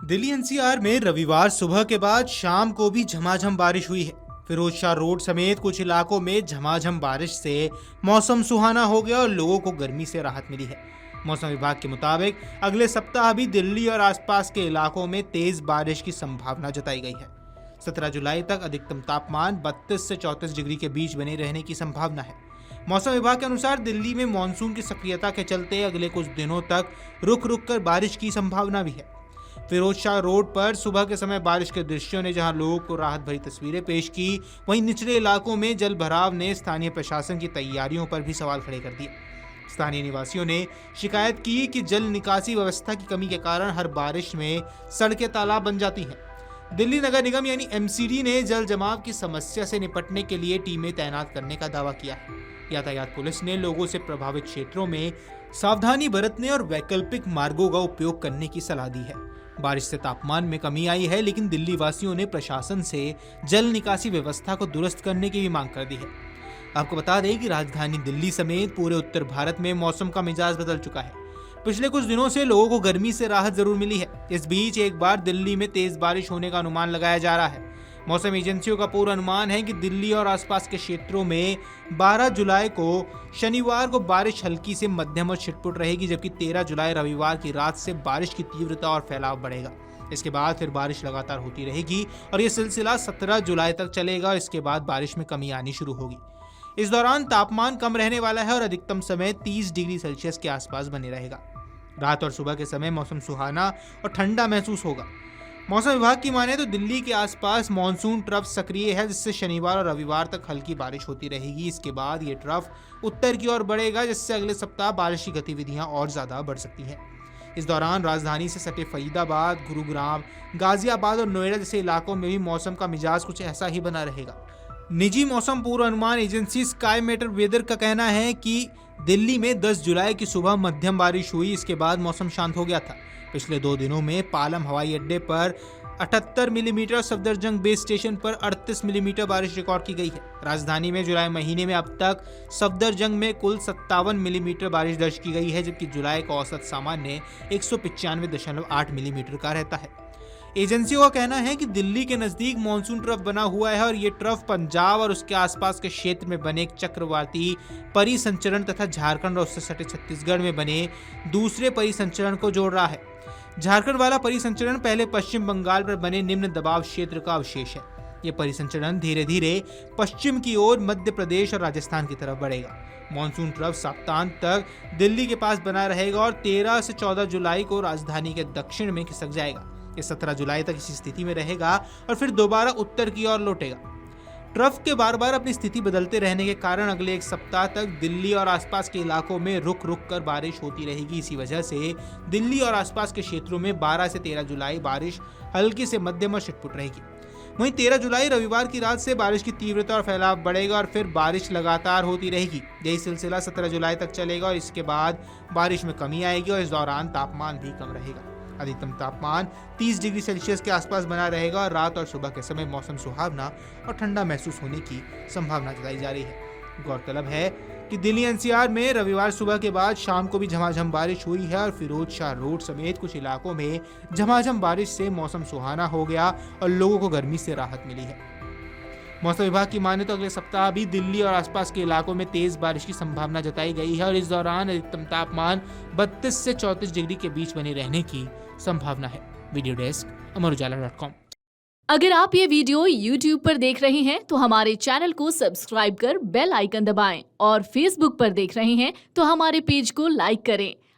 Delhi NCR में रविवार सुबह के बाद शाम को भी झमाझम बारिश हुई है। फिरोज शाह रोड समेत कुछ इलाकों में झमाझम बारिश से मौसम सुहाना हो गया और लोगों को गर्मी से राहत मिली है। मौसम विभाग के मुताबिक अगले सप्ताह भी दिल्ली और आसपास के इलाकों में तेज बारिश की संभावना जताई गई है। 17 जुलाई तक अधिकतम तापमान 32 से 34 डिग्री के बीच बने रहने की संभावना है। मौसम विभाग के अनुसार दिल्ली में मानसून की सक्रियता के चलते अगले कुछ दिनों तक रुक रुक कर बारिश की संभावना भी है। फिरोज शाह रोड पर सुबह के समय बारिश के दृश्यों ने जहां लोगों को राहत भरी तस्वीरें पेश की, वहीं निचले इलाकों में जल भराव ने स्थानीय प्रशासन की तैयारियों पर भी सवाल खड़े कर दिए। स्थानीय निवासियों ने शिकायत की कि जल निकासी व्यवस्था की कमी के कारण हर बारिश में सड़कें तालाब बन जाती हैं। दिल्ली नगर निगम यानी एमसीडी ने जल जमाव की समस्या से निपटने के लिए टीमें तैनात करने का दावा किया है। यातायात पुलिस ने लोगों से प्रभावित क्षेत्रों में सावधानी बरतने और वैकल्पिक मार्गों का उपयोग करने की सलाह दी है। बारिश से तापमान में कमी आई है, लेकिन दिल्ली वासियों ने प्रशासन से जल निकासी व्यवस्था को दुरुस्त करने की भी मांग कर दी है। आपको बता दें कि राजधानी दिल्ली समेत पूरे उत्तर भारत में मौसम का मिजाज बदल चुका है। पिछले कुछ दिनों से लोगों को गर्मी से राहत जरूर मिली है। इस बीच एक बार दिल्ली में तेज बारिश होने का अनुमान लगाया जा रहा है। मौसम एजेंसियों का पूरा अनुमान है कि दिल्ली और आसपास के क्षेत्रों में 12 जुलाई को शनिवार को बारिश हल्की से मध्यम और छिटपुट रहेगी, जबकि 13 जुलाई रविवार की रात से बारिश की तीव्रता और फैलाव बढ़ेगा। इसके बाद फिर बारिश लगातार होती रहेगी और ये सिलसिला 17 जुलाई तक चलेगा। इसके बाद बारिश में कमी आनी शुरू होगी। इस दौरान तापमान कम रहने वाला है और अधिकतम समय 30 डिग्री सेल्सियस के आसपास बने रहेगा। रात और सुबह के समय मौसम सुहाना और ठंडा महसूस होगा। मौसम विभाग की माने तो दिल्ली के आसपास मानसून ट्रफ सक्रिय है, जिससे शनिवार और रविवार तक हल्की बारिश होती रहेगी। इसके बाद ये ट्रफ उत्तर की ओर बढ़ेगा, जिससे अगले सप्ताह बारिश की गतिविधियां और ज्यादा बढ़ सकती हैं। इस दौरान राजधानी से सटे फरीदाबाद, गुरुग्राम, गाजियाबाद और नोएडा जैसे इलाकों में भी मौसम का मिजाज कुछ ऐसा ही बना रहेगा। निजी मौसम पूर्वानुमान एजेंसी स्काई मेटर वेदर का कहना है कि दिल्ली में 10 जुलाई की सुबह मध्यम बारिश हुई। इसके बाद मौसम शांत हो गया था। पिछले 2 दिनों में पालम हवाई अड्डे पर 78 मिलीमीटर, सफदरजंग बेस स्टेशन पर 38 मिलीमीटर बारिश रिकॉर्ड की गई है। राजधानी में जुलाई महीने में अब तक सफदरजंग में कुल 57 मिलीमीटर बारिश दर्ज की गई है, जबकि जुलाई का औसत सामान्य 195.8 मिलीमीटर का रहता है। एजेंसियों का कहना है कि दिल्ली के नजदीक मानसून ट्रफ बना हुआ है और ये ट्रफ पंजाब और उसके आसपास के क्षेत्र में बने एक चक्रवाती परिसंचरण तथा झारखंड और उससे सटे छत्तीसगढ़ में बने दूसरे परिसंचरण को जोड़ रहा है। झारखंड वाला परिसंचरण पहले पश्चिम बंगाल पर बने निम्न दबाव क्षेत्र का अवशेष है। ये परिसंचरण धीरे धीरे पश्चिम की ओर मध्य प्रदेश और राजस्थान की तरफ बढ़ेगा। मानसून ट्रफ सप्ताहांत तक दिल्ली के पास बना रहेगा और 13 से 14 जुलाई को राजधानी के दक्षिण में खिसक जाएगा। ये 17 जुलाई तक इसी स्थिति में रहेगा और फिर दोबारा उत्तर की ओर लौटेगा। ट्रफ के बार बार अपनी स्थिति बदलते रहने के कारण अगले एक सप्ताह तक दिल्ली और आसपास के इलाकों में रुक रुक कर बारिश होती रहेगी। इसी वजह से दिल्ली और आसपास के क्षेत्रों में 12 से 13 जुलाई बारिश हल्की से मध्यम और छिटपुट रहेगी। वहीं 13 जुलाई रविवार की रात से बारिश की तीव्रता और फैलाव बढ़ेगा और फिर बारिश लगातार होती रहेगी। यही सिलसिला 17 जुलाई तक चलेगा और इसके बाद बारिश में कमी आएगी और इस दौरान तापमान भी कम रहेगा। अधिकतम तापमान 30 डिग्री सेल्सियस के आसपास बना रहेगा और रात और सुबह के समय मौसम सुहावना और ठंडा महसूस होने की संभावना जताई जा रही है। गौरतलब है कि दिल्ली एनसीआर में रविवार सुबह के बाद शाम को भी झमाझम बारिश हुई है और फिरोज शाह रोड समेत कुछ इलाकों में झमाझम बारिश से मौसम सुहाना हो गया और लोगों को गर्मी से राहत मिली है। मौसम विभाग की माने तो अगले सप्ताह भी दिल्ली और आसपास के इलाकों में तेज बारिश की संभावना जताई गई है और इस दौरान अधिकतम तापमान 32 से 34 डिग्री के बीच बने रहने की संभावना है। वीडियो डेस्क अमरउजाला.com। अगर आप ये वीडियो YouTube पर देख रहे हैं तो हमारे चैनल को सब्सक्राइब कर बेल आइकन दबाएं और Facebook पर देख रहे हैं तो हमारे पेज को लाइक करें।